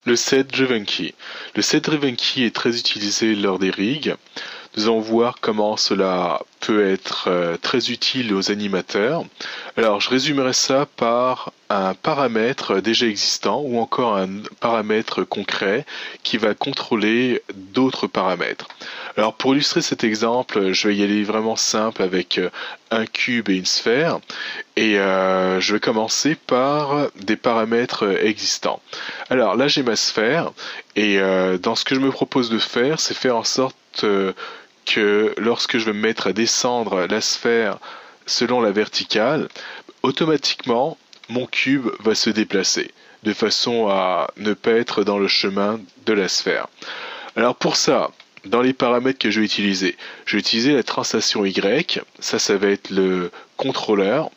Le set driven key. Le set driven key est très utilisé lors des rigs. Nous allons voir comment cela peut être très utile aux animateurs. Alors, je résumerai ça par un paramètre déjà existant ou encore un paramètre concret qui va contrôler d'autres paramètres. Alors, pour illustrer cet exemple, je vais y aller vraiment simple avec un cube et une sphère. Et je vais commencer par des paramètres existants. Alors là, j'ai ma sphère et dans ce que je me propose de faire, c'est faire en sorte que lorsque je vais me mettre à descendre la sphère selon la verticale, automatiquement, mon cube va se déplacer de façon à ne pas être dans le chemin de la sphère. Alors pour ça, dans les paramètres que je vais utiliser la translation Y. Ça va être le contrôleur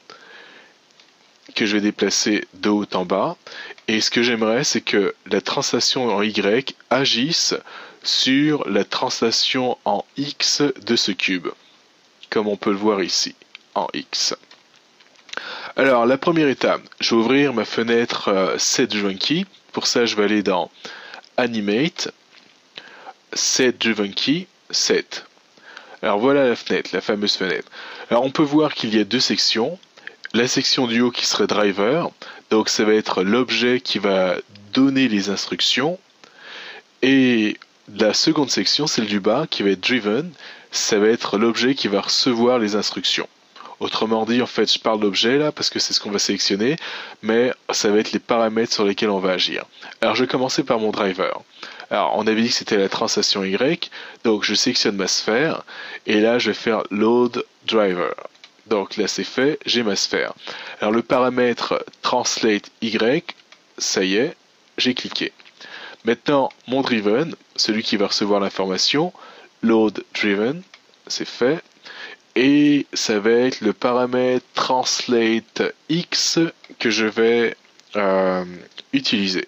que je vais déplacer de haut en bas. Et ce que j'aimerais, c'est que la translation en Y agisse sur la translation en X de ce cube, comme on peut le voir ici, en X. Alors, la première étape, je vais ouvrir ma fenêtre setDrivenKey. Pour ça, je vais aller dans Animate, setDrivenKey, Set. Alors voilà la fenêtre, la fameuse fenêtre. Alors on peut voir qu'il y a deux sections. La section du haut qui serait driver, donc ça va être l'objet qui va donner les instructions. Et la seconde section, celle du bas, qui va être driven, ça va être l'objet qui va recevoir les instructions. Autrement dit, en fait, je parle d'objet là parce que c'est ce qu'on va sélectionner, mais ça va être les paramètres sur lesquels on va agir. Alors je vais commencer par mon driver. Alors on avait dit que c'était la translation Y, donc je sélectionne ma sphère, et là je vais faire load driver. Donc là c'est fait, j'ai ma sphère. Alors le paramètre translate Y, ça y est, j'ai cliqué. Maintenant mon driven, celui qui va recevoir l'information, load driven, c'est fait. Et ça va être le paramètre translate X que je vais utiliser.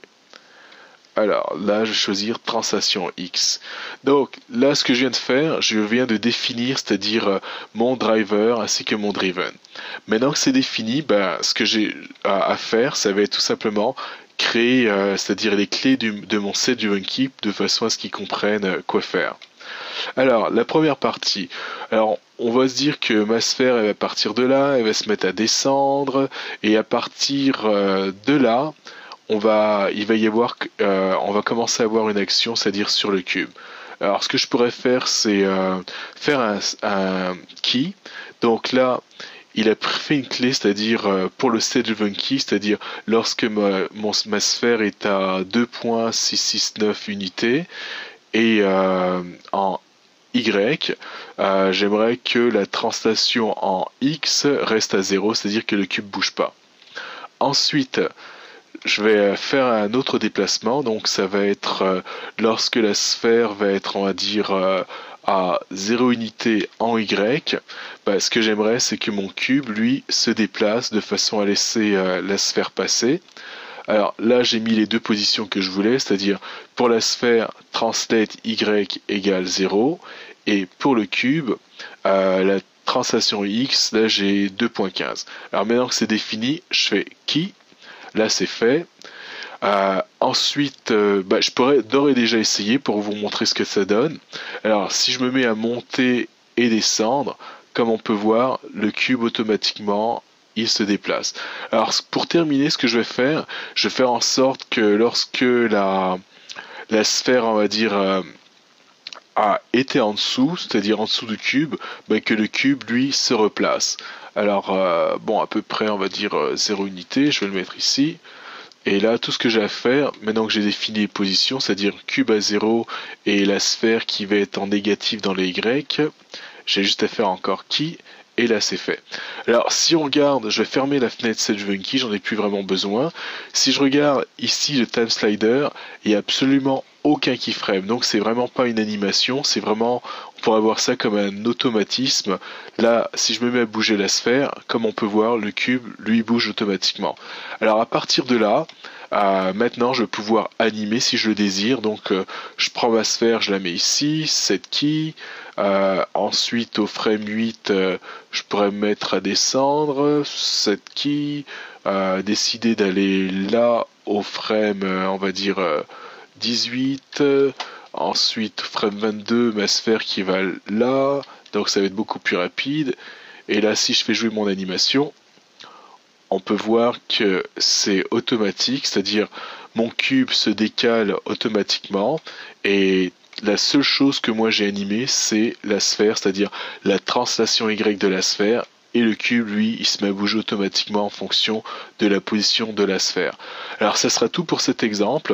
Alors là, je vais choisir translation X. Donc là, ce que je viens de faire, je viens de définir, c'est-à-dire mon driver ainsi que mon driven. Maintenant que c'est défini, ce que j'ai à faire, ça va être tout simplement créer, c'est-à-dire les clés de mon setDrivenKey de façon à ce qu'ils comprennent quoi faire. Alors, la première partie. Alors, on va se dire que ma sphère, elle va partir de là, elle va se mettre à descendre, et à partir de là, il va y avoir, on va commencer à avoir une action, c'est-à-dire sur le cube. Alors, ce que je pourrais faire, c'est faire un key. Donc là, il a fait une clé, c'est-à-dire pour le setDrivenKey, c'est-à-dire lorsque ma sphère est à 2.669 unités, et en Y, j'aimerais que la translation en X reste à 0, c'est-à-dire que le cube bouge pas. Ensuite, je vais faire un autre déplacement, donc ça va être lorsque la sphère va être, on va dire, à 0 unité en Y, ce que j'aimerais, c'est que mon cube, lui, se déplace de façon à laisser la sphère passer. Alors là, j'ai mis les deux positions que je voulais, c'est-à-dire pour la sphère, translate Y égale 0, et pour le cube, la translation X, là j'ai 2.15. Alors maintenant que c'est défini, je fais key, là c'est fait. Ensuite, je pourrais d'ores et déjà essayer pour vous montrer ce que ça donne. Alors si je me mets à monter et descendre, comme on peut voir, le cube automatiquement il se déplace. Alors pour terminer, ce que je vais faire en sorte que lorsque la sphère, on va dire, a été en dessous, c'est-à-dire en dessous du cube, que le cube lui se replace. Alors bon, à peu près, on va dire 0 unité, je vais le mettre ici. Et là, tout ce que j'ai à faire, maintenant que j'ai défini les positions, c'est-à-dire cube à 0 et la sphère qui va être en négatif dans les Y, j'ai juste à faire encore key, et là c'est fait. Alors si on regarde, je vais fermer la fenêtre setDrivenKey, j'en ai plus vraiment besoin. Si je regarde ici le time slider, il n'y a absolument aucun keyframe, donc c'est vraiment pas une animation, c'est vraiment, on pourrait voir ça comme un automatisme. Là, si je me mets à bouger la sphère, comme on peut voir, le cube lui bouge automatiquement. Alors à partir de là, maintenant je vais pouvoir animer si je le désire, donc je prends ma sphère, je la mets ici, set key, ensuite au frame 8 je pourrais me mettre à descendre, set key, décider d'aller là au frame, on va dire 18, ensuite frame 22, ma sphère qui va là, donc ça va être beaucoup plus rapide. Et là, si je fais jouer mon animation, on peut voir que c'est automatique, c'est-à-dire mon cube se décale automatiquement et la seule chose que moi j'ai animée, c'est la sphère, c'est-à-dire la translation Y de la sphère, et le cube, lui, il se met à bouger automatiquement en fonction de la position de la sphère. Alors ça sera tout pour cet exemple.